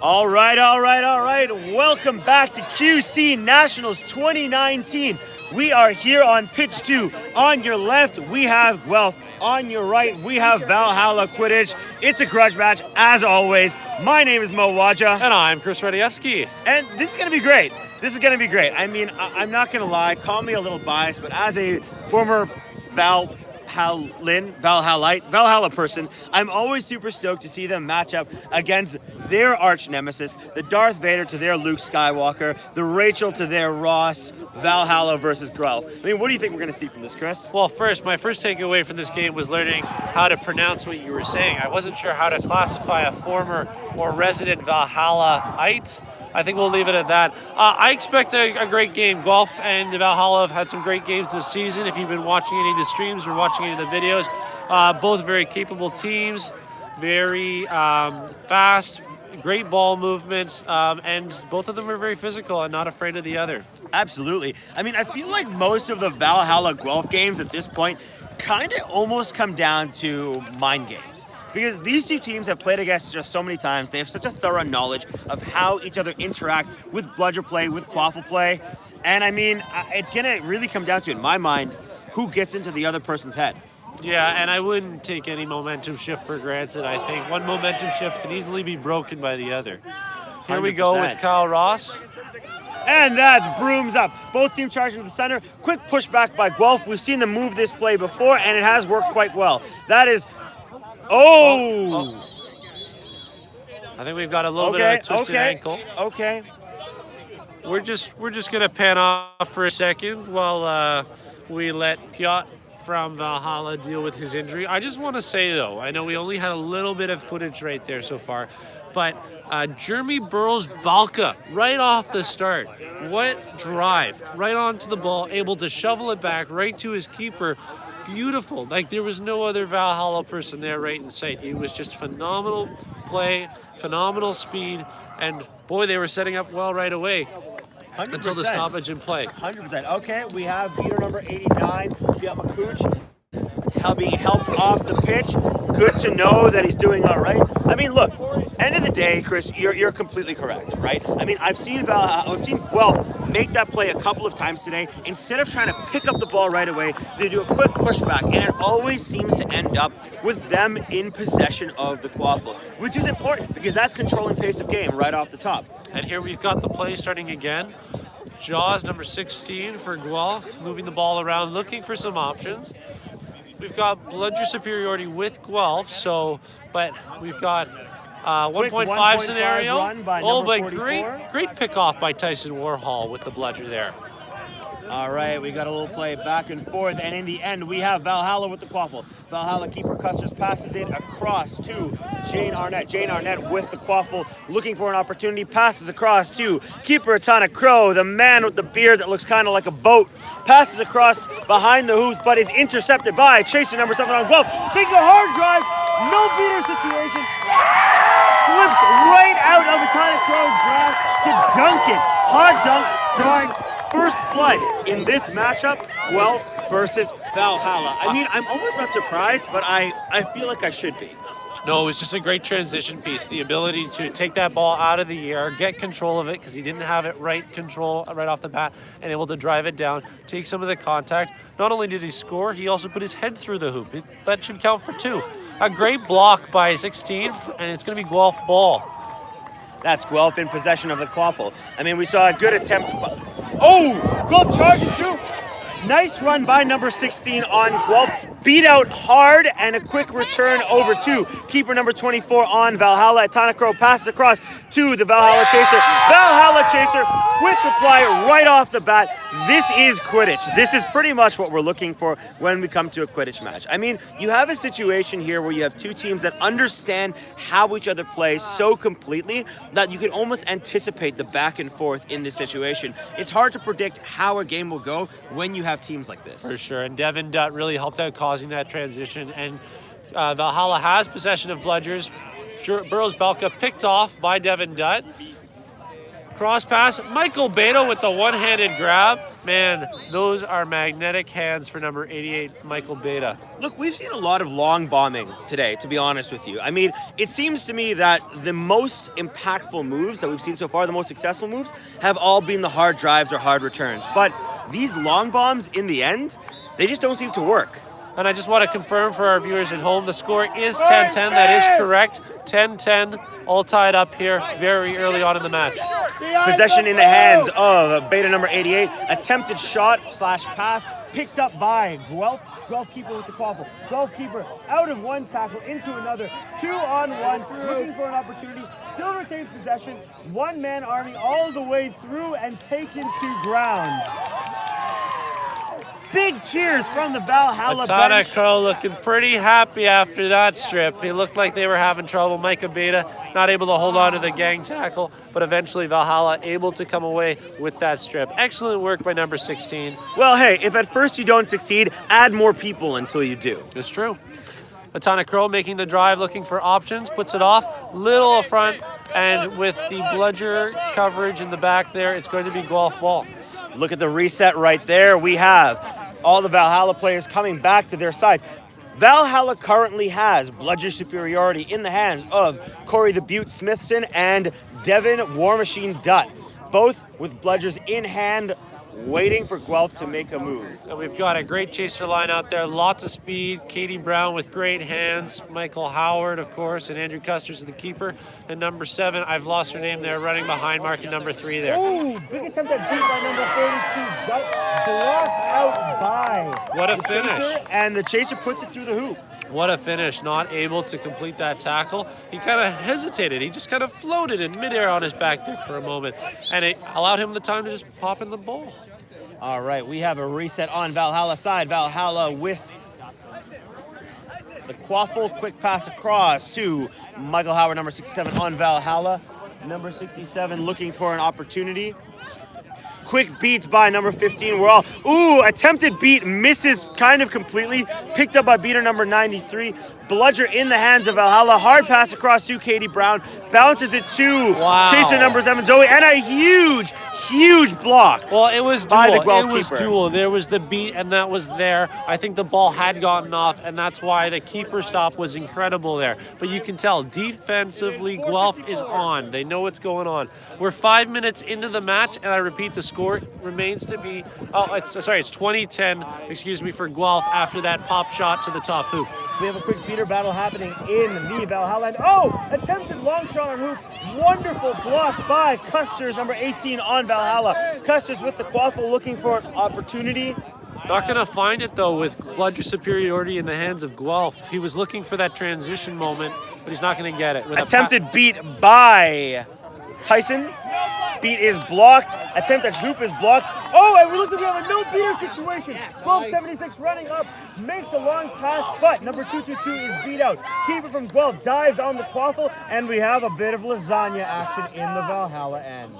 All right. Welcome back to QC Nationals 2019. We are here on pitch 2. On your left, we have Guelph. On your right, we have Valhalla Quidditch. It's a grudge match, as always. My name is Mo Waja. And I'm Chris Radievsky. And this is going to be great. I mean, I'm not going to lie, call me a little biased, but as a former Valhalla person, I'm always super stoked to see them match up against their arch nemesis, the Darth Vader to their Luke Skywalker, the Rachel to their Ross, Valhalla versus Guelph. I mean, what do you think we're going to see from this, Chris? Well, my first takeaway from this game was learning how to pronounce what you were saying. I wasn't sure how to classify a former or resident Valhalla-ite. I think we'll leave it at that. I expect a great game. Guelph and Valhalla have had some great games this season. If you've been watching any of the streams or watching any of the videos, both very capable teams, very fast, great ball movement, and both of them are very physical and not afraid of the other. Absolutely. I mean, I feel like most of the Valhalla Guelph games at this point kind of almost come down to mind games. Because these two teams have played against each other so many times, they have such a thorough knowledge of how each other interact with bludger play, with quaffle play. And I mean, it's going to really come down to, in my mind, who gets into the other person's head. Yeah, and I wouldn't take any momentum shift for granted. I think one momentum shift can easily be broken by the other. Here 100%. We go with Kyle Ross. And that's brooms up. Both teams charging to the center. Quick pushback by Guelph. We've seen them move this play before, and it has worked quite well. That is... Oh! I think we've got a little bit of a twisted ankle. Okay. We're just gonna pan off for a second while we let Piotr from Valhalla deal with his injury. I just want to say though, I know we only had a little bit of footage right there so far, but Jeremy Burrows-Balka right off the start. What drive! Right onto the ball, able to shovel it back right to his keeper. Beautiful. Like there was no other Valhalla person there right in sight. It was just phenomenal play, phenomenal speed, and boy, they were setting up well right away 100%. Until the stoppage in play. 100%. Okay, we have beater number 89, Piotr Makuch, being helped off the pitch. Good to know that he's doing all right. I mean, look, end of the day, Chris, you're completely correct, right? I mean, I've seen Guelph make that play a couple of times today. Instead of trying to pick up the ball right away, they do a quick pushback, and it always seems to end up with them in possession of the quaffle, which is important because that's controlling pace of game right off the top. And here we've got the play starting again. Jaws, number 16 for Guelph, moving the ball around, looking for some options. We've got bludger superiority with Guelph, but we've got 1.5 scenario. But great pick off by Tyson Warhol with the bludger there. All right, we got a little play back and forth, and in the end, we have Valhalla with the quaffle. Valhalla keeper Custers passes it across to Jane Arnett. Jane Arnett with the quaffle, looking for an opportunity, passes across to keeper Atana Crow, the man with the beard that looks kind of like a boat. Passes across behind the hoops, but is intercepted by chaser number 7 on Guelph. Big hard drive, no beater situation. Slips right out of Atana Crow's grasp to Duncan. Hard dunk, drawing first blood in this matchup, Guelph versus Valhalla. I mean, I'm almost not surprised, but I feel like I should be. No, it was just a great transition piece. The ability to take that ball out of the air, get control of it, because he didn't have it right off the bat, and able to drive it down, take some of the contact. Not only did he score, he also put his head through the hoop. That should count for 2. A great block by 16, and it's going to be Guelph ball. That's Guelph in possession of the quaffle. I mean, we saw a good attempt. Guelph charging through. Nice run by number 16 on Guelph. Beat out hard and a quick return over to keeper number 24 on Valhalla. Tanakro passes across to the Valhalla Chaser. Valhalla Chaser, quick reply right off the bat. This is Quidditch. This is pretty much what we're looking for when we come to a Quidditch match. I mean, you have a situation here where you have two teams that understand how each other plays so completely that you can almost anticipate the back and forth in this situation. It's hard to predict how a game will go when you have teams like this. For sure, and Devin Dutt really helped out causing that transition, and Valhalla has possession of bludgers. Burrows-Belka picked off by Devin Dutt. Cross pass, Michael Beto with the one-handed grab. Man, those are magnetic hands for number 88, Michael Beta. Look, we've seen a lot of long bombing today, to be honest with you. I mean, it seems to me that the most impactful moves that we've seen so far, the most successful moves, have all been the hard drives or hard returns. But these long bombs, in the end, they just don't seem to work. And I just want to confirm for our viewers at home, the score is 10-10. That is correct. 10-10, all tied up here very early on in the match. Possession in the hands of Beta number 88. Attempted shot/pass picked up by Guelph. Guelph keeper with the quaffle. Guelph keeper out of one tackle into another. 2-on-1, looking for an opportunity. Still retains possession. One-man army all the way through and taken to ground. Big cheers from the Valhalla bench. Crow looking pretty happy after that strip. He looked like they were having trouble. Micah Beta not able to hold on to the gang tackle, but eventually Valhalla able to come away with that strip. Excellent work by number 16. Well, hey, if at first you don't succeed, add more people until you do. It's true. Atana Crow making the drive, looking for options, puts it off, little up front, and with the bludger coverage in the back there, it's going to be Guelph ball. Look at the reset right there. We have all the Valhalla players coming back to their sides. Valhalla currently has bludger superiority in the hands of Corey the Butte Smithson and Devin War Machine Dutt, both with bludgers in hand, waiting for Guelph to make a move. So we've got a great chaser line out there, lots of speed. Katie Brown with great hands, Michael Howard, of course, and Andrew Custers, the keeper. And number 7, I've lost her name there, running behind marking number 3 there. Oh, big attempt at beat by number 32. Got blocked out by what a the finish. chaser, and the chaser puts it through the hoop. What a finish, not able to complete that tackle. He kind of hesitated. He just kind of floated in midair on his back there for a moment, and it allowed him the time to just pop in the ball. All right, we have a reset on Valhalla side. Valhalla with the quaffle, quick pass across to Michael Howard, number 67 on Valhalla. Number 67 looking for an opportunity. Quick beat by number 15. We're all, attempted beat, misses kind of completely. Picked up by beater number 93. Bludger in the hands of Valhalla. Hard pass across to Katie Brown. Bounces it to chaser number 7, Zoe. And a huge block. Well, it was by dual. the Guelph It was keeper. dual. There was the beat, and that was there. I think the ball had gotten off, and that's why the keeper stop was incredible there. But you can tell, defensively, Guelph is on. They know what's going on. We're 5 minutes into the match, and I repeat, the score remains to be, it's 20-10, for Guelph after that pop shot to the top hoop. We have a quick beater battle happening in the Valhalla. And attempted long shot on hoop. Wonderful block by Custers, number 18 on Valhalla. Custers with the quaffle looking for an opportunity. Not going to find it, though, with bludger superiority in the hands of Guelph. He was looking for that transition moment, but he's not going to get it. With attempted beat by Tyson. Beat is blocked. Attempt at hoop is blocked. And we look like we have a no-beater situation. 1276 running up, makes a long pass, but number 222 is beat out. Keeper from Guelph dives on the quaffle, and we have a bit of lasagna action in the Valhalla end.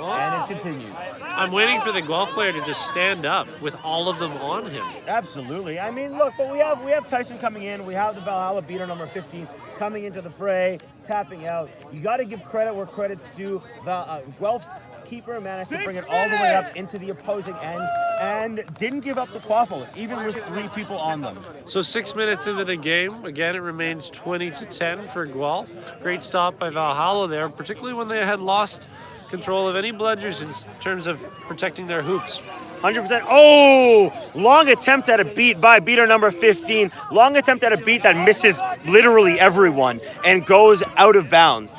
And it continues. I'm waiting for the Guelph player to just stand up with all of them on him. Absolutely. I mean, look, but we have Tyson coming in. We have the Valhalla beater number 15 coming into the fray, tapping out. You got to give credit where credit's due. Guelph's keeper managed to bring it all the way up into the opposing end and didn't give up the quaffle, even with 3 people on them. So 6 minutes into the game, again, it remains 20-10 for Guelph. Great stop by Valhalla there, particularly when they had lost control of any bludgers in terms of protecting their hoops. 100%. Long attempt at a beat by beater number 15. Long attempt at a beat that misses literally everyone and goes out of bounds.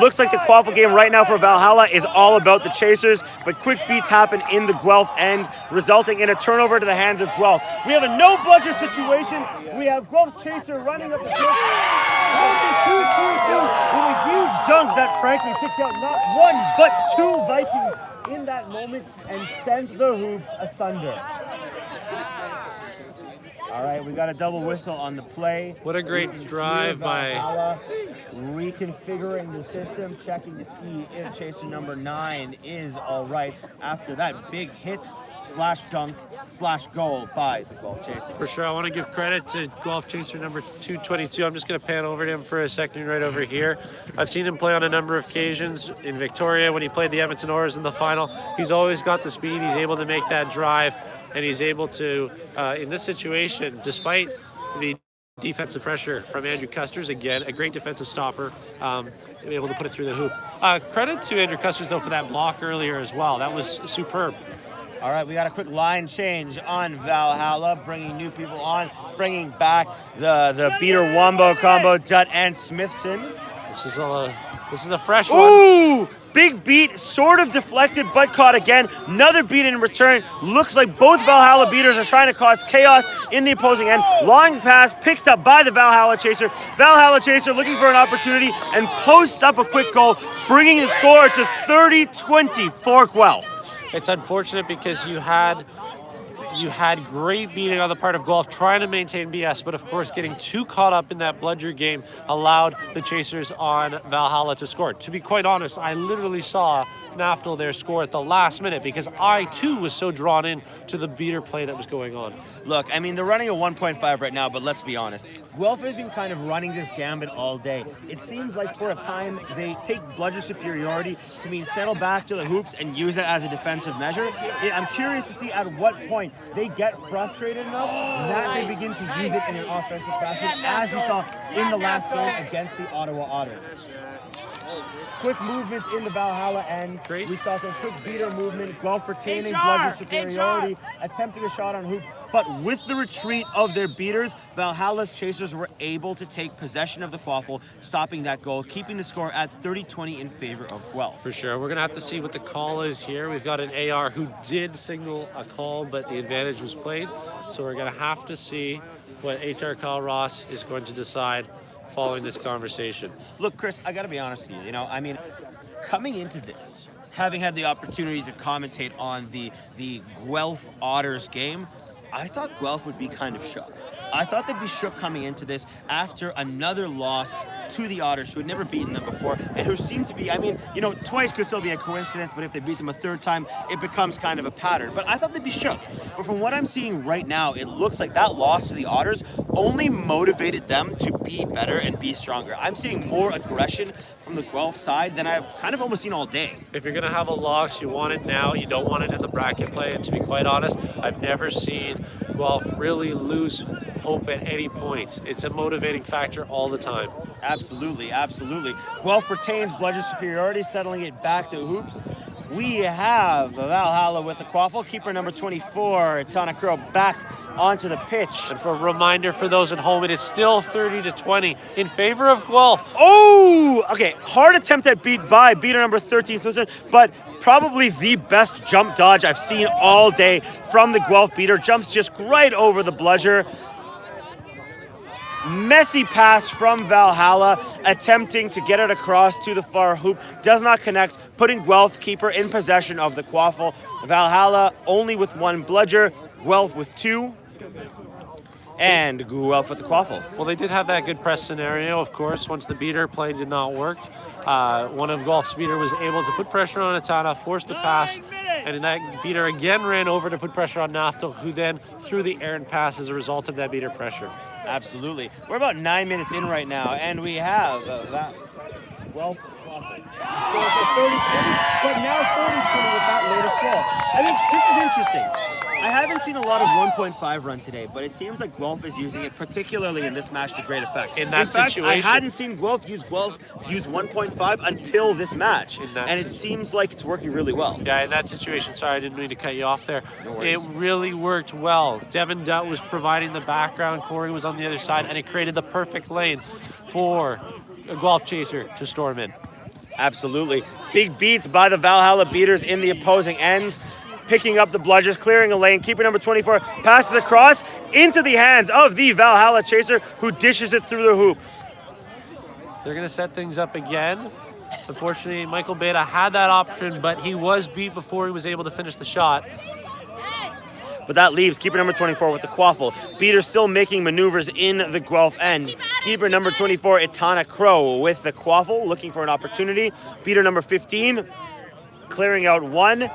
Looks like the quaffle game right now for Valhalla is all about the chasers, but quick beats happen in the Guelph end, resulting in a turnover to the hands of Guelph. We have a no bludger situation. We have Guelph's chaser running up the court. 2-2-2 with a huge dunk that frankly took out not 1 but 2 Vikings in that moment and sent the hoops asunder. All right, we got a double whistle on the play. What a great drive by Valhalla, reconfiguring the system, checking to see if chaser number 9 is all right after that big hit / dunk / goal by the Guelph Chaser. For sure. I want to give credit to Guelph Chaser number 222. I'm just going to pan over to him for a second right over here. I've seen him play on a number of occasions in Victoria when he played the Edmonton Oilers in the final. He's always got the speed. He's able to make that drive, and he's able to, in this situation, despite the defensive pressure from Andrew Custers, again, a great defensive stopper, able to put it through the hoop. Credit to Andrew Custers, though, for that block earlier as well. That was superb. All right, we got a quick line change on Valhalla, bringing new people on, bringing back the beater wombo combo, Dutt and Smithson. This is a fresh one. Ooh! Big beat, sort of deflected, but caught again. Another beat in return. Looks like both Valhalla beaters are trying to cause chaos in the opposing end. Long pass picked up by the Valhalla Chaser. Valhalla Chaser looking for an opportunity and posts up a quick goal, bringing the score to 30-20 for Guelph. It's unfortunate because you had great beating on the part of Guelph trying to maintain BS, but of course getting too caught up in that bludger game allowed the Chasers on Valhalla to score. To be quite honest, I literally saw Naftal there score at the last minute because I too was so drawn in to the beater play that was going on. Look, I mean, they're running a 1.5 right now, but let's be honest. Guelph has been kind of running this gambit all day. It seems like for a time they take bludger superiority to mean settle back to the hoops and use it as a defensive measure. I'm curious to see at what point they get frustrated enough that they begin to use it in an offensive fashion, as we saw in the last game against the Ottawa Otters. Quick movement in the Valhalla end. Great. We saw some quick beater movement. Guelph retaining bludger superiority, attempting a shot on hoops. But with the retreat of their beaters, Valhalla's Chasers were able to take possession of the quaffle, stopping that goal, keeping the score at 30-20 in favor of Guelph. For sure. We're going to have to see what the call is here. We've got an AR who did signal a call, but the advantage was played. So we're going to have to see what HR Kyle Ross is going to decide following this conversation. Look, Chris, I got to be honest with you. I mean, coming into this, having had the opportunity to commentate on the Guelph Otters game, I thought Guelph would be kind of shook. I thought they'd be shook coming into this after another loss to the Otters, who had never beaten them before, and who seemed to be, I mean, twice could still be a coincidence, but if they beat them a third time, it becomes kind of a pattern. But I thought they'd be shook. But from what I'm seeing right now, it looks like that loss to the Otters only motivated them to be better and be stronger. I'm seeing more aggression from the Guelph side than I've kind of almost seen all day. If you're going to have a loss, you want it now. You don't want it in the bracket play. And to be quite honest, I've never seen Guelph really lose hope at any point. It's a motivating factor all the time. Absolutely, absolutely. Guelph retains bludger superiority, settling it back to hoops. We have Valhalla with the quaffle. Keeper number 24, Tanakuro, back onto the pitch. And for a reminder for those at home, it is still 30-20 in favor of Guelph. Oh, okay. Hard attempt at beat by beater number 13, but probably the best jump dodge I've seen all day from the Guelph beater. Jumps just right over the bludger. Messy pass from Valhalla, attempting to get it across to the far hoop. Does not connect, putting Guelph keeper in possession of the quaffle. Valhalla only with one bludger, Guelph with two. And Guelph with the quaffle. Well, they did have that good press scenario, of course. Once the beater play did not work, one of Guelph's beater was able to put pressure on Atana, force the pass, and that beater again ran over to put pressure on Naftal, who then threw the errant pass as a result of that beater pressure. Absolutely. We're about 9 minutes in right now, and we have that Guelph quaffle. But now 30-20 with that latest goal. I mean, this is interesting. I haven't seen a lot of 1.5 run today, but it seems like Guelph is using it, particularly in this match, to great effect. In fact, situation, I hadn't seen Guelph use 1.5 until this match, and it seems like it's working really well. Yeah, in that situation, sorry, I didn't mean to cut you off there. No worries. It really worked well. Devin Dutt was providing the background, Corey was on the other side, and it created the perfect lane for a Guelph Chaser to storm in. Absolutely. Big beats by the Valhalla beaters in the opposing end. Picking up the bludgers, clearing a lane. Keeper number 24 passes across into the hands of the Valhalla Chaser, who dishes it through the hoop. They're going to set things up again. Unfortunately, Michael Beta had that option, but he was beat before he was able to finish the shot. but that leaves keeper number 24 with the quaffle. Beater still making maneuvers in the Guelph end. Keeper number 24, Itana Crow with the quaffle, looking for an opportunity. Beater number 15, clearing out one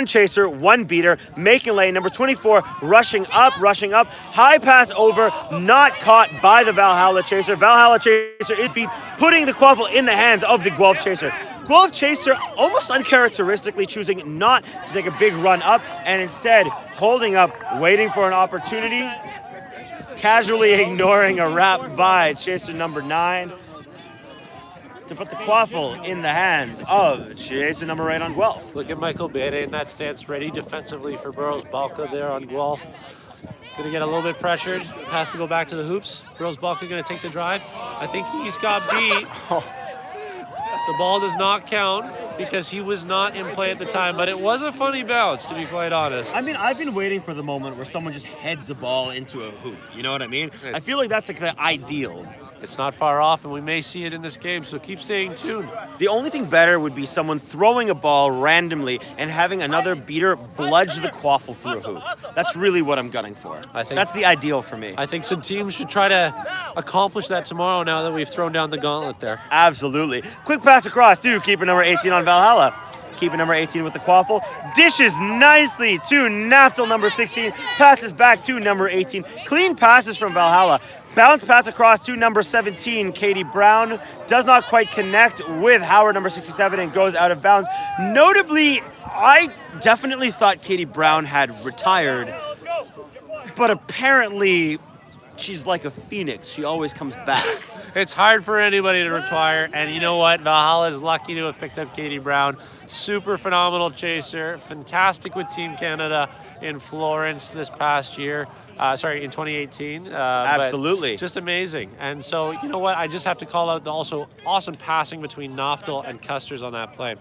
chaser, one beater, making lane. Number 24, rushing up. High pass over, not caught by the Valhalla chaser. Valhalla chaser is beat, putting the quaffle in the hands of the Guelph chaser. Guelph chaser almost uncharacteristically choosing not to take a big run up and instead holding up, waiting for an opportunity, casually ignoring a wrap by chaser number 9. To put the quaffle in the hands of chaser number 8 on Guelph. Look at Michael Bede in that stance, ready defensively for Burroughs Balka there on Guelph. Gonna get a little bit pressured, have to go back to the hoops. Burroughs Balka gonna take the drive. I think he's got beat. The ball does not count because he was not in play at the time, but it was a funny bounce, to be quite honest. I mean, I've been waiting for the moment where someone just heads a ball into a hoop. You know what I mean? I feel like that's like the ideal. It's not far off, and we may see it in this game, so keep staying tuned. The only thing better would be someone throwing a ball randomly and having another beater bludge the quaffle through a hoop. That's really what I'm gunning for. That's the ideal for me. I think some teams should try to accomplish that tomorrow now that we've thrown down the gauntlet there. Absolutely. Quick pass across to keeper number 18 on Valhalla. Keeper number 18 with the quaffle. Dishes nicely to Naftal number 16. Passes back to number 18. Clean passes from Valhalla. Bounce pass across to number 17, Katie Brown. Does not quite connect with Howard, number 67, and goes out of bounds. Notably, I definitely thought Katie Brown had retired, but apparently she's like a phoenix. She always comes back. It's hard for anybody to retire, and you know what? Valhalla is lucky to have picked up Katie Brown. Super phenomenal chaser, fantastic with Team Canada in Florence this past year. In 2018. Absolutely. Just amazing. And so, you know what? I just have to call out the also awesome passing between Naftal and Custers on that play.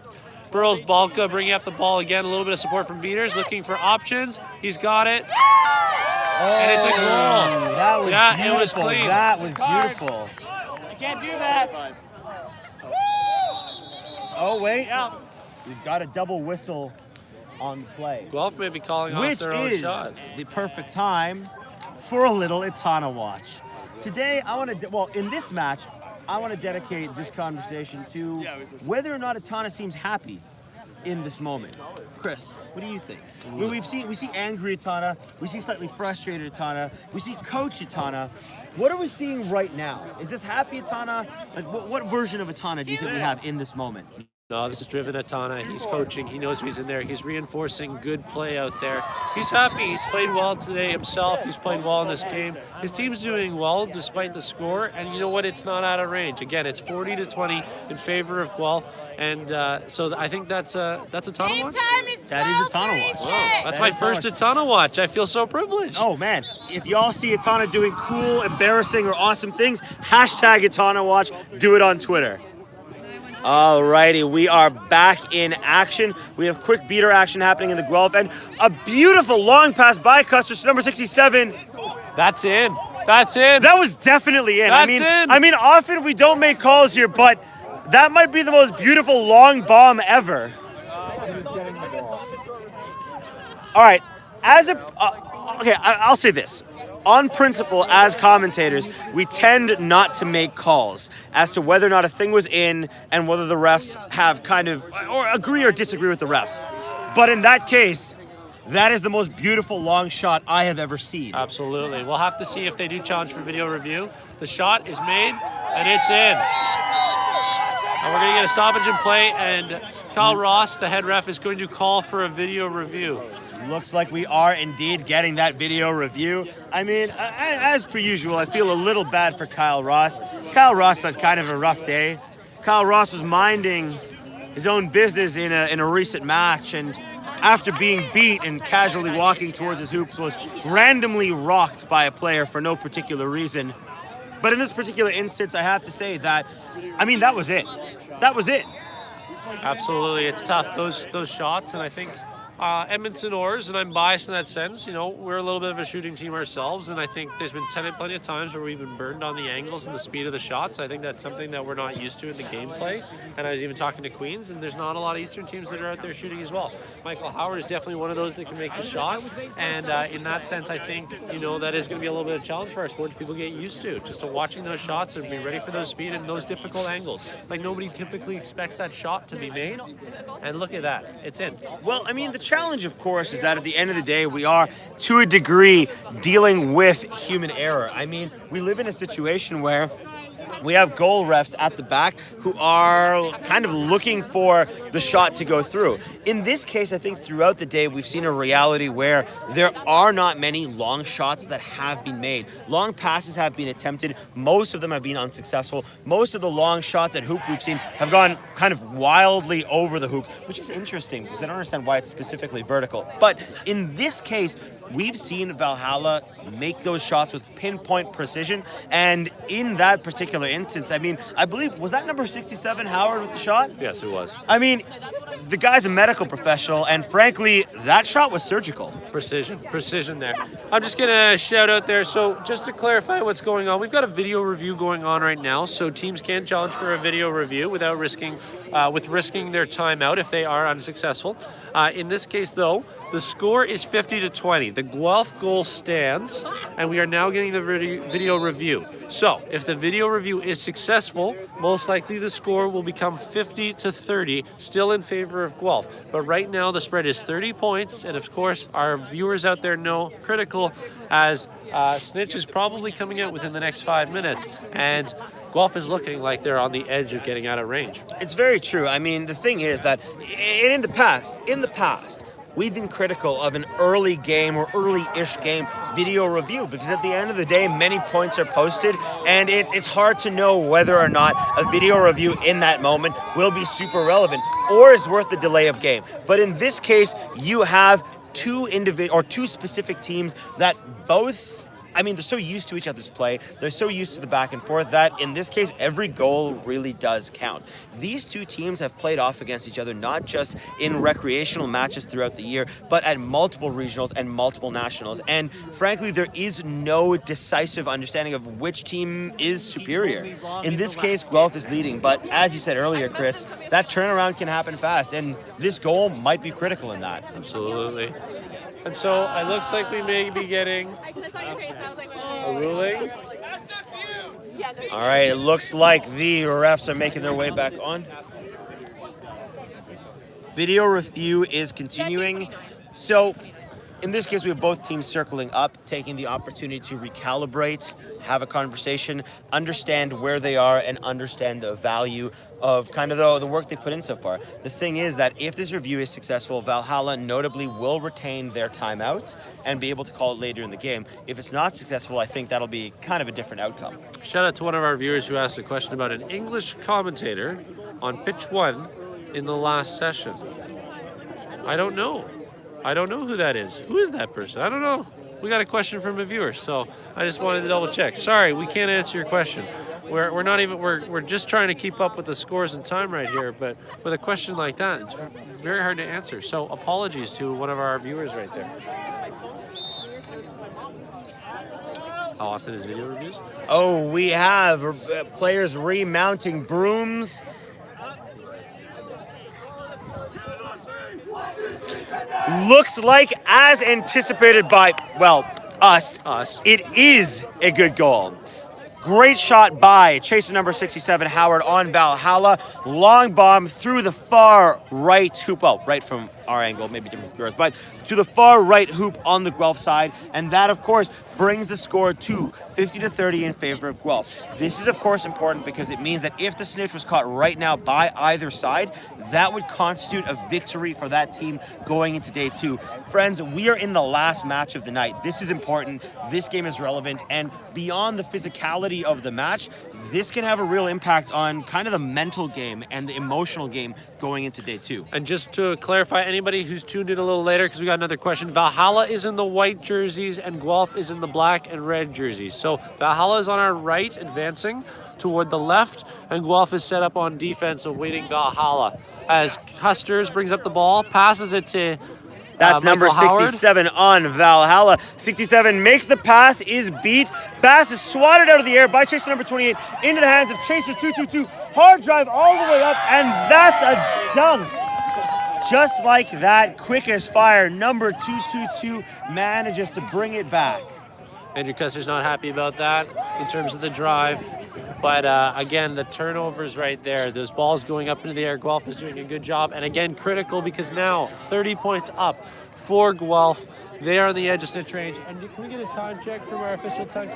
Burroughs Balka bringing up the ball again. A little bit of support from Beaters, looking for options. He's got it. And it's a goal. That was beautiful. It was clean. That was beautiful. I can't do that. Oh, wait. Yeah. We've got a double whistle on the play. Guelph may be calling off their own shot. Which is the perfect time for a little Itana watch. Today, in this match, I want to dedicate this conversation to whether or not Itana seems happy in this moment. Chris, what do you think? I mean, we see angry Itana, we see slightly frustrated Itana, we see coach Itana. What are we seeing right now? Is this happy Itana? Like, what version of Itana do you think we have in this moment? No, this is driven Itana. He's coaching. He knows he's in there. He's reinforcing good play out there. He's happy. He's played well today himself. He's played well in this game. His team's doing well despite the score. And you know what? It's not out of range. Again, it's 40-20 in favor of Guelph. And so I think that's Itana watch. That is Itana watch. Wow, that's my first Itana watch. I feel so privileged. Oh man, if y'all see Itana doing cool, embarrassing, or awesome things, hashtag Itana watch. Do it on Twitter. Alrighty, we are back in action. We have quick beater action happening in the Guelph end. A beautiful long pass by Custers to number 67. That's in. That's in. That was definitely in. That's in. I mean, often we don't make calls here, but that might be the most beautiful long bomb ever. All right, I'll say this. On principle, as commentators, we tend not to make calls as to whether or not a thing was in and whether the refs have or agree or disagree with the refs. But in that case, that is the most beautiful long shot I have ever seen. Absolutely. We'll have to see if they do challenge for video review. The shot is made, and it's in. And we're going to get a stoppage in play, and Kyle Ross, the head ref, is going to call for a video review. Looks like we are indeed getting that video review. I mean, as per usual, I feel a little bad for Kyle Ross. Kyle Ross had kind of a rough day. Kyle Ross was minding his own business in a recent match, and after being beat and casually walking towards his hoops, was randomly rocked by a player for no particular reason. But in this particular instance, I have to say that, that was it. That was it. Absolutely, it's tough, those shots, and I think Edmonton Oars, and I'm biased in that sense. You know, we're a little bit of a shooting team ourselves, and I think there's been plenty of times where we've been burned on the angles and the speed of the shots. I think that's something that we're not used to in the gameplay. And I was even talking to Queens, and there's not a lot of Eastern teams that are out there shooting as well. Michael Howard is definitely one of those that can make the shot, and in that sense, I think, you know, that is going to be a little bit of a challenge for our sport. People get used to just to watching those shots and be ready for those speed and those difficult angles. Like, nobody typically expects that shot to be made, and look at that, it's in. Well, I mean, the challenge, of course, is that at the end of the day, we are, to a degree, dealing with human error. I mean, we live in a situation where we have goal refs at the back who are kind of looking for the shot to go through. In this case, I think throughout the day, we've seen a reality where there are not many long shots that have been made. Long passes have been attempted. Most of them have been unsuccessful. Most of the long shots at hoop we've seen have gone kind of wildly over the hoop, which is interesting because I don't understand why it's specifically vertical. But in this case, we've seen Valhalla make those shots with pinpoint precision, and in that particular instance, I mean, I believe, was that number 67 Howard with the shot? Yes, it was. I mean, the guy's a medical professional, and frankly, that shot was surgical. Precision there. I'm just gonna shout out there, so just to clarify what's going on, we've got a video review going on right now, so teams can challenge for a video review without risking their timeout if they are unsuccessful. In this case, though, the score is 50-20. The Guelph goal stands, and we are now getting the video review. So, if the video review is successful, most likely the score will become 50-30, still in favor of Guelph. But right now, the spread is 30 points, and of course, our viewers out there know critical as Snitch is probably coming out within the next 5 minutes, and Guelph is looking like they're on the edge of getting out of range. It's very true. I mean, the thing is that in the past, we've been critical of an early game or early-ish game video review because at the end of the day, many points are posted, and it's hard to know whether or not a video review in that moment will be super relevant or is worth the delay of game. But in this case, you have two specific teams that both, I mean, they're so used to each other's play, they're so used to the back and forth that in this case, every goal really does count. These two teams have played off against each other, not just in recreational matches throughout the year, but at multiple regionals and multiple nationals. And frankly, there is no decisive understanding of which team is superior. In this case, Guelph is leading, but as you said earlier, Chris, that turnaround can happen fast, and this goal might be critical in that. Absolutely. And so it looks like we may be getting a ruling. All right, it looks like the refs are making their way back on. Video review is continuing. So in this case, we have both teams circling up, taking the opportunity to recalibrate, have a conversation, understand where they are, and understand the value of kind of the work they've put in so far. The thing is that if this review is successful, Valhalla notably will retain their timeout and be able to call it later in the game. If it's not successful, I think that'll be kind of a different outcome. Shout out to one of our viewers who asked a question about an English commentator on pitch 1 in the last session. I don't know who that is. Who is that person? I don't know. We got a question from a viewer, so I just wanted to double check. Sorry, we can't answer your question. We're just trying to keep up with the scores and time right here, but with a question like that, it's very hard to answer. So apologies to one of our viewers right there. How often is video reviews? Oh, we have players remounting brooms. Looks like, as anticipated by, well, us, it is a good goal. Great shot by chaser number 67, Howard, on Valhalla. Long bomb through the far right hoop, well, right from our angle, maybe different from yours, but to the far right hoop on the Guelph side. And that, of course, brings the score to 50-30 in favor of Guelph. This is, of course, important because it means that if the snitch was caught right now by either side, that would constitute a victory for that team going into day 2. Friends, we are in the last match of the night. This is important. This game is relevant. And beyond the physicality of the match, this can have a real impact on kind of the mental game and the emotional game going into day 2. And just to clarify, anybody who's tuned in a little later, because we got another question, Valhalla is in the white jerseys and Guelph is in the black and red jerseys. So Valhalla is on our right, advancing toward the left, and Guelph is set up on defense awaiting Valhalla. As Custers brings up the ball, passes it to That's number Michael Howard. 67 on Valhalla. 67 makes the pass, is beat. Pass is swatted out of the air by Chaser number 28 into the hands of Chaser 222. Hard drive all the way up, and that's a dunk. Just like that, quick as fire, number 222 manages to bring it back. Andrew Custer's not happy about that in terms of the drive. But again, the turnovers right there, those balls going up into the air, Guelph is doing a good job. And again, critical because now 30 points up for Guelph. They are on the edge of snitch range. And can we get a time check from our official time?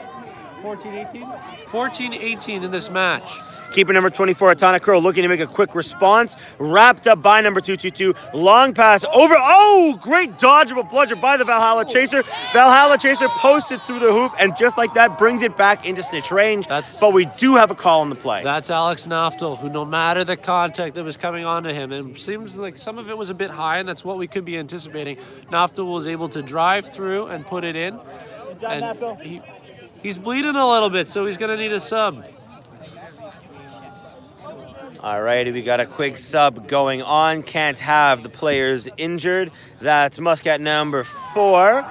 14-18? 14-18 in this match. Keeper number 24, Atana Crow, looking to make a quick response. Wrapped up by number 222. Long pass over. Oh, great dodge of a bludger by the Valhalla Chaser. Valhalla Chaser posted through the hoop, and just like that, brings it back into snitch range. But we do have a call on the play. That's Alex Naftel, who no matter the contact that was coming onto him, it seems like some of it was a bit high, and that's what we could be anticipating. Naftel was able to drive through and put it in. Good job, Naftel. He's bleeding a little bit, so he's going to need a sub. All righty, we got a quick sub going on. Can't have the players injured. That's Muscat number 4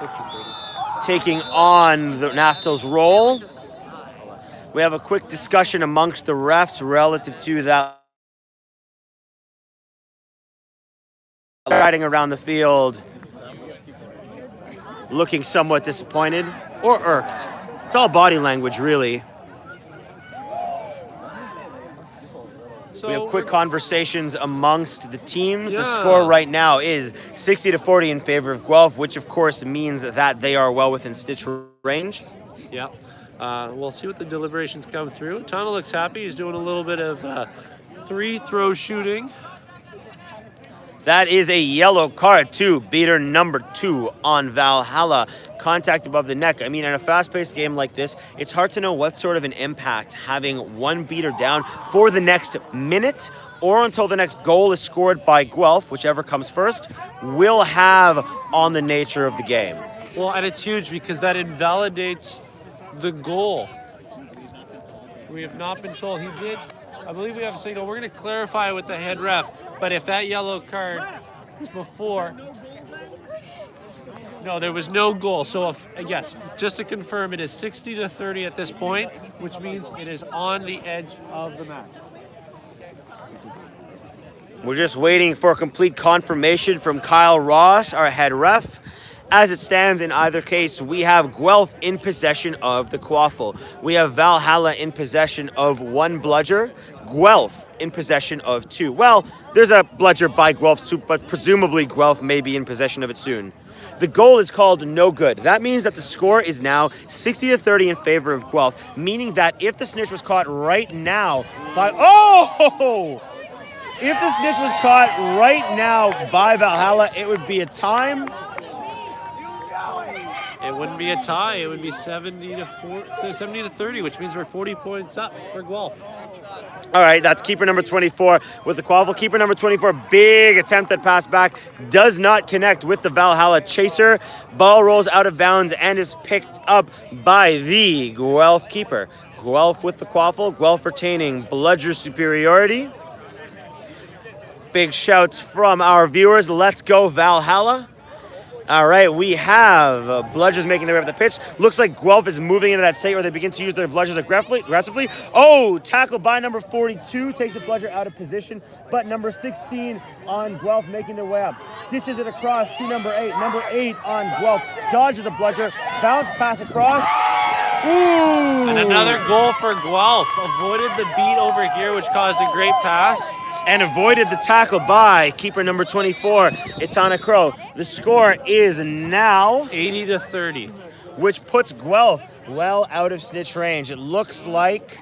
taking on the Naftel's role. We have a quick discussion amongst the refs relative to that. Riding around the field, looking somewhat disappointed or irked. It's all body language, really. So we have quick conversations amongst the teams. The score right now is 60-40 in favor of Guelph, which of course means that they are well within stitch range. Yeah. We'll see what the deliberations come through. Tana looks happy. He's doing a little bit of three-throw shooting. That is a yellow card to beater number 2 on Valhalla. Contact above the neck. I mean, in a fast-paced game like this, it's hard to know what sort of an impact having one beater down for the next minute or until the next goal is scored by Guelph, whichever comes first, will have on the nature of the game. Well, and it's huge because that invalidates the goal. We have not been told he did. I believe we have a signal. We're going to clarify with the head ref. But if that yellow card was before, no, there was no goal. So yes, just to confirm, it is 60-30 at this point, which means it is on the edge of the match. We're just waiting for complete confirmation from Kyle Ross, our head ref. As it stands, in either case, we have Guelph in possession of the quaffle. We have Valhalla in possession of 1 bludger, Guelph in possession of 2. Well, there's a bludger by Guelph, but presumably Guelph may be in possession of it soon. The goal is called no good. That means that the score is now 60-30 in favor of Guelph, meaning that if the snitch was caught right now by... Oh! If the snitch was caught right now by Valhalla, it would be a time... It wouldn't be a tie. It would be 70-30, which means we're 40 points up for Guelph. All right, that's keeper number 24 with the quaffle. Keeper number 24, big attempt at pass back, does not connect with the Valhalla Chaser. Ball rolls out of bounds and is picked up by the Guelph keeper. Guelph with the quaffle, Guelph retaining bludger superiority. Big shouts from our viewers. Let's go Valhalla. All right, we have bludgers making their way up the pitch. Looks like Guelph is moving into that state where they begin to use their bludgers aggressively. Oh, tackle by number 42, takes a bludger out of position, but number 16 on Guelph making their way up. Dishes it across to number 8. Number 8 on Guelph dodges the bludger, bounce pass across. Ooh! And another goal for Guelph. Avoided the beat over here, which caused a great pass. And avoided the tackle by keeper number 24, Itana Crow. The score is now 80-30, which puts Guelph well out of snitch range. It looks like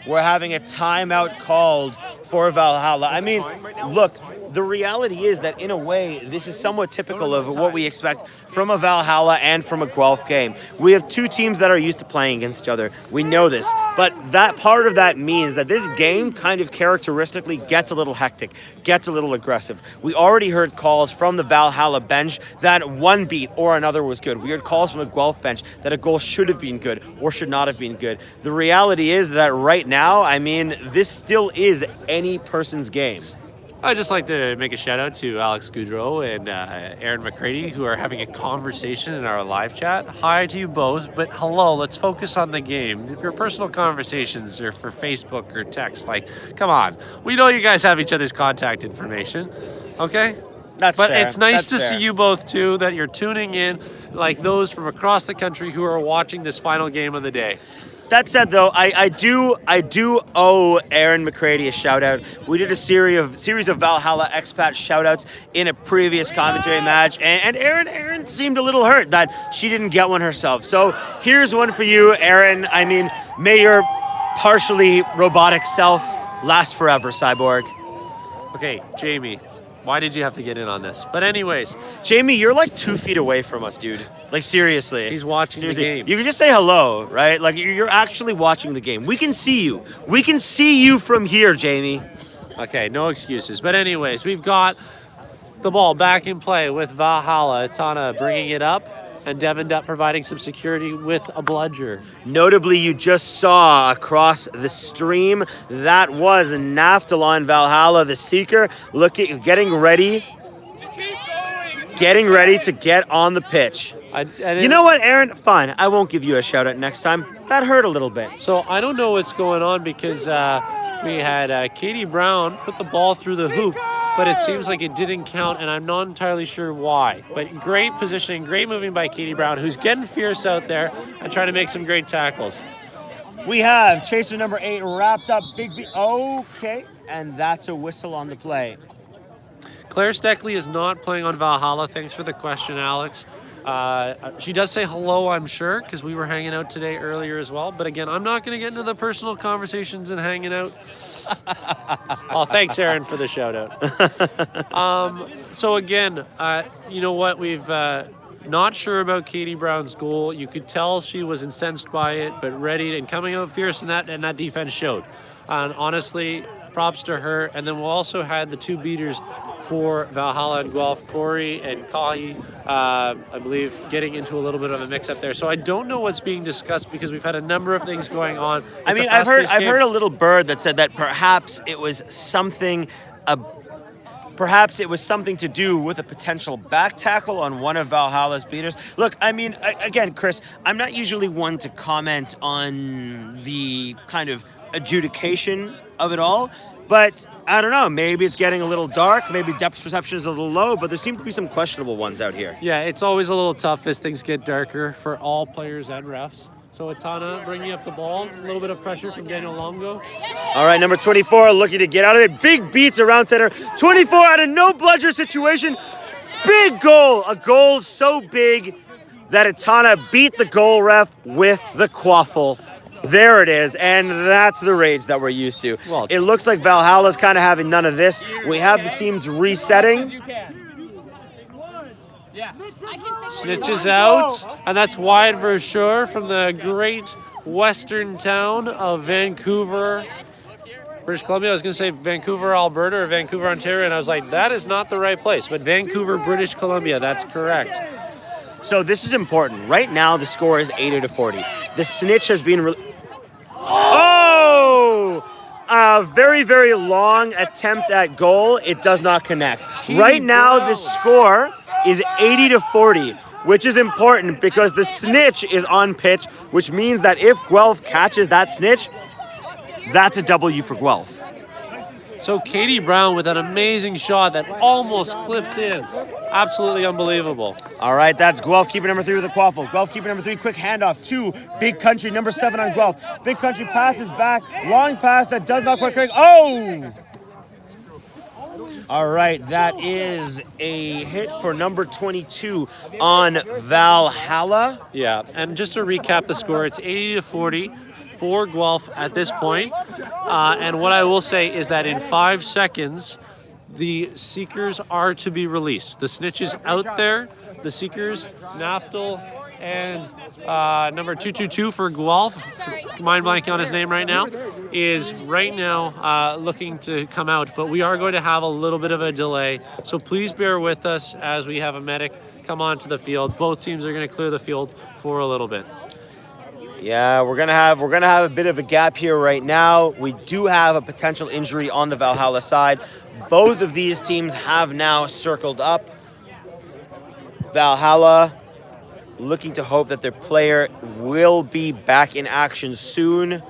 we're having a timeout called for Valhalla. I mean, look, the reality is that in a way, this is somewhat typical of what we expect from a Valhalla and from a Guelph game. We have 2 teams that are used to playing against each other. We know this, but that part of that means that this game kind of characteristically gets a little hectic, gets a little aggressive. We already heard calls from the Valhalla bench that one beat or another was good. We heard calls from the Guelph bench that a goal should have been good or should not have been good. The reality is that right now, I mean, this still is any person's game. I'd just like to make a shout out to Alex Goudreau and Aaron McCready, who are having a conversation in our live chat. Hi to you both, but hello, let's focus on the game. Your personal conversations are for Facebook or text. Like, come on. We know you guys have each other's contact information, okay? But It's nice to fair. see you both, too, that you're tuning in, like those from across the country who are watching this final game of the day. That said, though, I do owe Aaron McCready a shout out. We did a series of Valhalla expat shout outs in a previous commentary match, and Aaron seemed a little hurt that she didn't get one herself. So here's one for you, Aaron. I mean, may your partially robotic self last forever, Cyborg. Okay, Jamie, why did you have to get in on this? But anyways, Jamie, you're like 2 feet away from us, dude. Like, seriously. he's watching the game. You can just say hello, right? Like, you're actually watching the game. We can see you. We can see you from here, Jamie. Okay, no excuses. But anyways, we've got the ball back in play with Valhalla. Tana bringing it up, and Devin Dutt providing some security with a bludger. Notably, you just saw across the stream, that was Naftalon Valhalla, the Seeker, getting ready to get on the pitch. You know what, Aaron? Fine, I won't give you a shout out next time. That hurt a little bit. So I don't know what's going on because we had Katie Brown put the ball through the hoop, but it seems like it didn't count, and I'm not entirely sure why. But great positioning, great moving by Katie Brown, who's getting fierce out there and trying to make some great tackles. We have chaser number 8 wrapped up. Big B. Okay, and that's a whistle on the play. Claire Steckley is not playing on Valhalla. Thanks for the question, Alex. She does say hello, I'm sure, because we were hanging out today earlier as well. But again, I'm not going to get into the personal conversations and hanging out. Oh, thanks, Aaron, for the shout out. So again, you know what? We've not sure about Katie Brown's goal. You could tell she was incensed by it, but ready and coming out fierce, and that defense showed. And honestly, props to her. And then we also had the 2 beaters for Valhalla and Guelph, Corey and Kahi, I believe, getting into a little bit of a mix-up there. So I don't know what's being discussed because we've had a number of things going on. I mean, I've heard a little bird that said that perhaps it was something to do with a potential back tackle on one of Valhalla's beaters. Look, I mean, again, Chris, I'm not usually one to comment on the kind of adjudication of it all, but I don't know, maybe it's getting a little dark, maybe depth perception is a little low, but there seem to be some questionable ones out here. Yeah, it's always a little tough as things get darker for all players and refs. So Atana bringing up the ball, a little bit of pressure from Daniel Longo. All right, number 24 looking to get out of it. Big beats around center. 24 out of no bludger situation. Big goal. A goal so big that Atana beat the goal ref with the quaffle. There it is, and that's the rage that we're used to. Well, it looks like Valhalla's kind of having none of this. We have the teams resetting. Snitches out, and that's wide Versure from the great western town of Vancouver, British Columbia. I was going to say Vancouver, Alberta, or Vancouver, Ontario, and I was like, that is not the right place. But Vancouver, British Columbia, that's correct. So this is important. Right now, the score is 80-40. The snitch has been... A very, very long attempt at goal. It does not connect. Right now, the score is 80-40, which is important because the snitch is on pitch, which means that if Guelph catches that snitch, that's a W for Guelph. So Katie Brown with an amazing shot that almost clipped in. Absolutely unbelievable. All right, that's Guelph keeper number 3 with the quaffle. Guelph keeper number 3, quick handoff to Big Country, number 7 on Guelph. Big Country passes back, long pass that does not quite connect. Oh! All right, that is a hit for number 22 on Valhalla. Yeah, and just to recap the score, it's 80-40 for Guelph at this point. And what I will say is that in 5 seconds, the Seekers are to be released. The snitch is out there. The Seekers, Naftal, and number 222 for Guelph, mind blanking on his name right now, is right now looking to come out. But we are going to have a little bit of a delay. So please bear with us as we have a medic come onto the field. Both teams are going to clear the field for a little bit. Yeah, we're gonna have a bit of a gap here right now. We do have a potential injury on the Valhalla side. Both of these teams have now circled up. Valhalla looking to hope that their player will be back in action soon.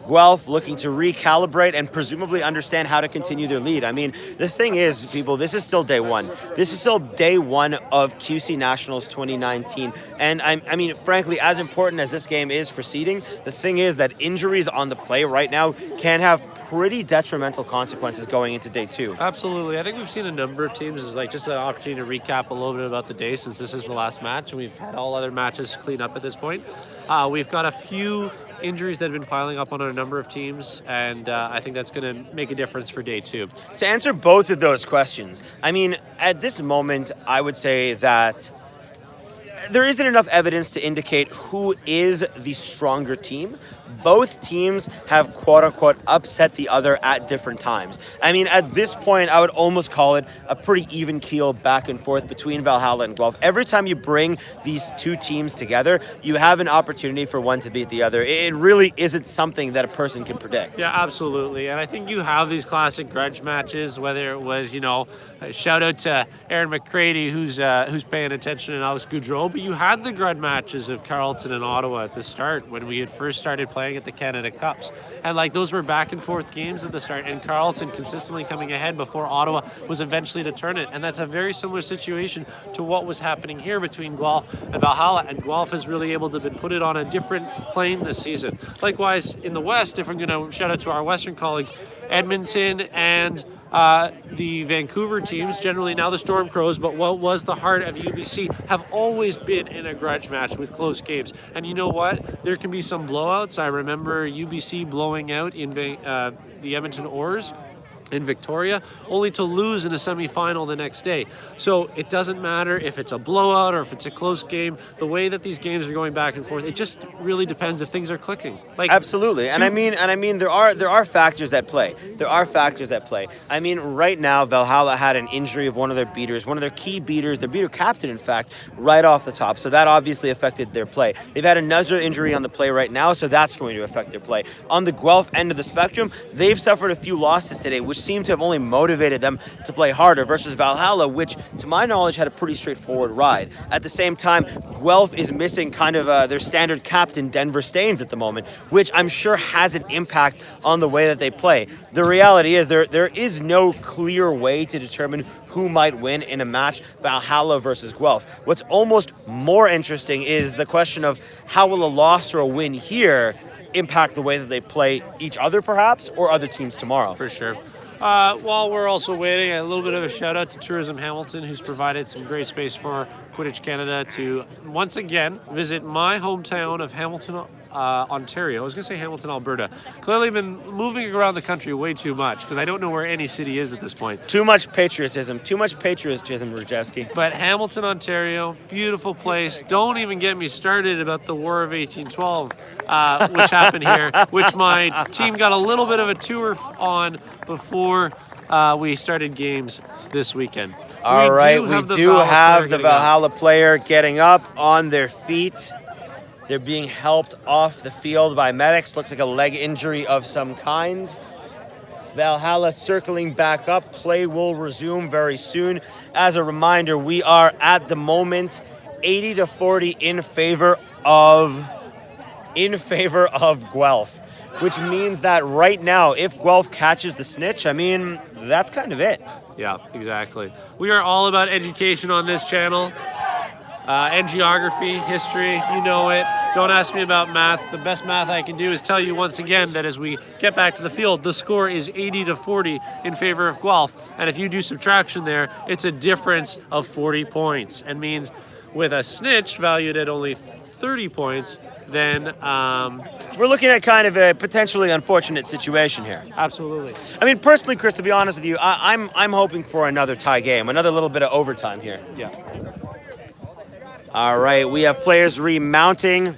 Guelph looking to recalibrate and presumably understand how to continue their lead. I mean, the thing is, people, this is still day one. This is still day one of QC Nationals 2019. And I mean, frankly, as important as this game is for seeding, the thing is that injuries on the play right now can have pretty detrimental consequences going into day two. Absolutely. I think we've seen a number of teams as like just an opportunity to recap a little bit about the day since this is the last match and we've had all other matches clean up at this point. We've got a few injuries that have been piling up on a number of teams, and I think that's going to make a difference for day two. To answer both of those questions, I mean, at this moment, I would say that there isn't enough evidence to indicate who is the stronger team. Both teams have quote-unquote upset the other at different times. I mean, at this point, I would almost call it a pretty even keel back and forth between Valhalla and Guelph. Every time you bring these two teams together, you have an opportunity for one to beat the other. It really isn't something that a person can predict. Yeah, absolutely. And I think you have these classic grudge matches, whether it was, shout out to Aaron McCready, who's paying attention, and Alex Goudreau, but you had the grudge matches of Carleton and Ottawa at the start when we had first started playing at the Canada Cups. And those were back and forth games at the start, and Carleton consistently coming ahead before Ottawa was eventually to turn it. And that's a very similar situation to what was happening here between Guelph and Valhalla. And Guelph has really able to put it on a different plane this season. Likewise, in the West, if we're going to shout out to our Western colleagues, Edmonton and the Vancouver teams, generally now the Storm Crows, but what was the heart of UBC, have always been in a grudge match with close games. And you know what? There can be some blowouts. I remember UBC blowing out in the Edmonton Oilers in Victoria, only to lose in a semifinal the next day. So it doesn't matter if it's a blowout or if it's a close game. The way that these games are going back and forth, it just really depends if things are clicking. Absolutely, and I mean, there are factors at play. There are factors at play. I mean, right now, Valhalla had an injury of one of their beaters, one of their key beaters, their beater captain, in fact, right off the top. So that obviously affected their play. They've had another injury on the play right now, so that's going to affect their play. On the Guelph end of the spectrum, they've suffered a few losses today, which seem to have only motivated them to play harder versus Valhalla, which, to my knowledge, had a pretty straightforward ride. At the same time, Guelph is missing kind of their standard captain, Denver Staines, at the moment, which I'm sure has an impact on the way that they play. The reality is there is no clear way to determine who might win in a match, Valhalla versus Guelph. What's almost more interesting is the question of how will a loss or a win here impact the way that they play each other, perhaps, or other teams tomorrow. For sure. While we're also waiting, a little bit of a shout out to Tourism Hamilton, who's provided some great space for Quidditch Canada to once again visit my hometown of Hamilton, Ontario. I was going to say Hamilton, Alberta. Clearly been moving around the country way too much because I don't know where any city is at this point. Too much patriotism, Rajewski. But Hamilton, Ontario, beautiful place. Don't even get me started about the War of 1812, which happened here, which my team got a little bit of a tour on before we started games this weekend. All right, we do have the Valhalla player getting up on their feet. They're being helped off the field by medics. Looks like a leg injury of some kind. Valhalla circling back up. Play will resume very soon. As a reminder, we are at the moment 80-40 in favor of Guelph, which means that right now, if Guelph catches the snitch, I mean, that's kind of it. Yeah, exactly. We are all about education on this channel. And geography, history, you know it. Don't ask me about math. The best math I can do is tell you once again that as we get back to the field, the score is 80-40 in favor of Guelph. And if you do subtraction there, it's a difference of 40 points. And means with a snitch valued at only 30 points, then we're looking at kind of a potentially unfortunate situation here. Absolutely. I mean, personally, Chris, to be honest with you, I'm hoping for another tie game, another little bit of overtime here. Yeah. All right, we have players remounting.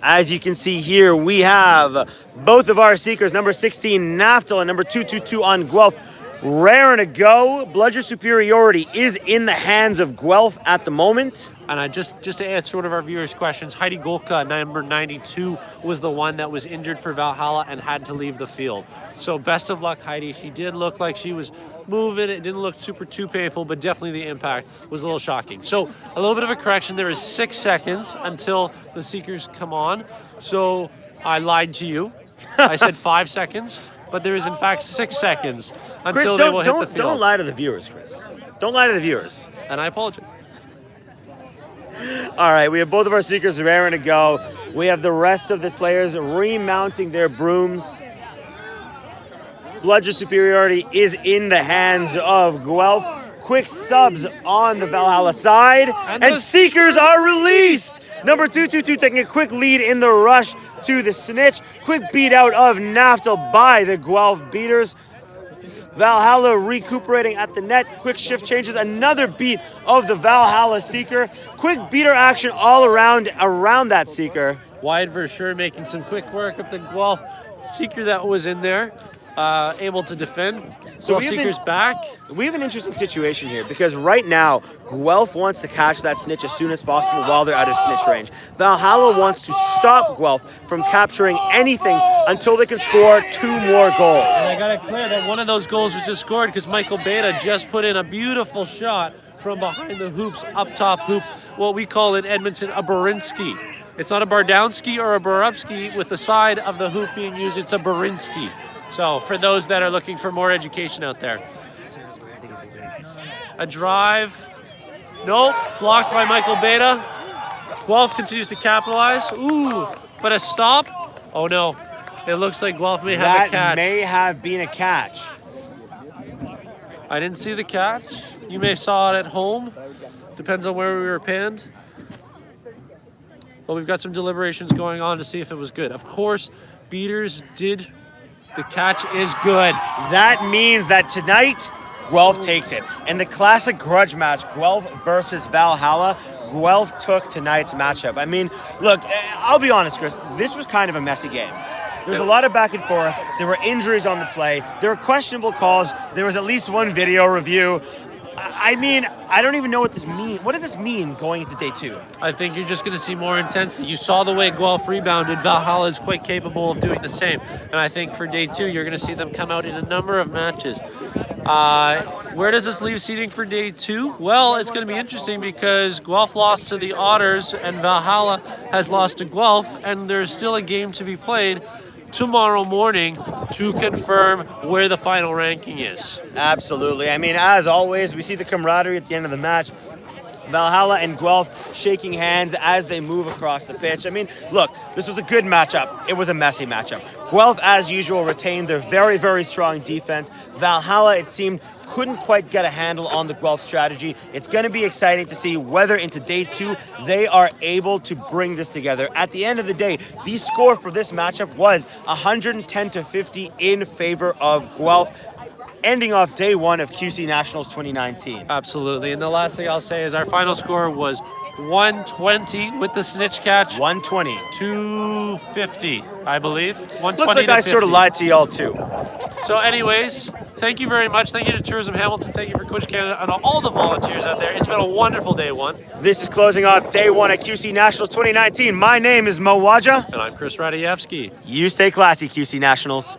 As you can see here, we have both of our seekers, number 16 Naftal and number 222 on Guelph, raring to go. Bludger superiority is in the hands of Guelph at the moment. And I just to answer one of our viewers' questions, Heidi Golka, number 92, was the one that was injured for Valhalla and had to leave the field. So best of luck, Heidi. She did look like she was moving. It didn't look too painful, but definitely the impact was a little shocking. So a little bit of a correction. There is 6 seconds until the Seekers come on. So I lied to you. I said 5 seconds, but there is in fact 6 seconds until Chris, they will hit the field. Don't lie to the viewers, Chris. Don't lie to the viewers. And I apologize. All right, we have both of our Seekers raring to go. We have the rest of the players remounting their brooms. Bludger superiority is in the hands of Guelph. Quick subs on the Valhalla side, and Seekers are released. Number 222 taking a quick lead in the rush to the snitch. Quick beat out of Naftal by the Guelph beaters. Valhalla recuperating at the net. Quick shift changes. Another beat of the Valhalla Seeker. Quick beater action all around that Seeker. Wide Versure making some quick work of the Guelph Seeker that was in there. Able to defend. So Seeker's back. We have an interesting situation here because right now Guelph wants to catch that snitch as soon as possible while they're out of snitch range. Valhalla wants to stop Guelph from capturing anything until they can score 2 more goals. And I got it clear that one of those goals was just scored because Michael Beta just put in a beautiful shot from behind the hoops, up top hoop, what we call in Edmonton a Barinsky. It's not a Bardowski or a Borupski with the side of the hoop being used, it's a Barinsky. So for those that are looking for more education out there. A drive. Nope, blocked by Michael Beta. Guelph continues to capitalize. Ooh, but a stop. Oh no, it looks like Guelph may have a catch. That may have been a catch. I didn't see the catch. You may have saw it at home. Depends on where we were pinned. But we've got some deliberations going on to see if it was good. Of course, beaters did. The catch is good. That means that tonight, Guelph takes it. In the classic grudge match, Guelph versus Valhalla, Guelph took tonight's matchup. I mean, look, I'll be honest, Chris, this was kind of a messy game. There's a lot of back and forth. There were injuries on the play. There were questionable calls. There was at least one video review. I mean, I don't even know what this means. What does this mean going into day 2? I think you're just going to see more intensity. You saw the way Guelph rebounded. Valhalla is quite capable of doing the same. And I think for day 2, you're going to see them come out in a number of matches. Where does this leave seeding for day 2? Well, it's going to be interesting because Guelph lost to the Otters and Valhalla has lost to Guelph. And there's still a game to be played tomorrow morning to confirm where the final ranking is. Absolutely. I mean, as always, we see the camaraderie at the end of the match. Valhalla and Guelph shaking hands as they move across the pitch. I mean, look, this was a good matchup. It was a messy matchup. Guelph, as usual, retained their very, very strong defense. Valhalla, it seemed, couldn't quite get a handle on the Guelph strategy. It's going to be exciting to see whether into day 2 they are able to bring this together. At the end of the day, the score for this matchup was 110-50 in favor of Guelph, ending off day 1 of QC Nationals 2019. Absolutely. And the last thing I'll say is our final score was 120 with the snitch catch. 120. 250, I believe. 120 Looks like I sort of lied to y'all too. So anyways, thank you very much. Thank you to Tourism Hamilton. Thank you for Coach Canada and all the volunteers out there. It's been a wonderful day 1. This is closing off day 1 at QC Nationals 2019. My name is Mo Waja. And I'm Chris Ratajewski. You stay classy, QC Nationals.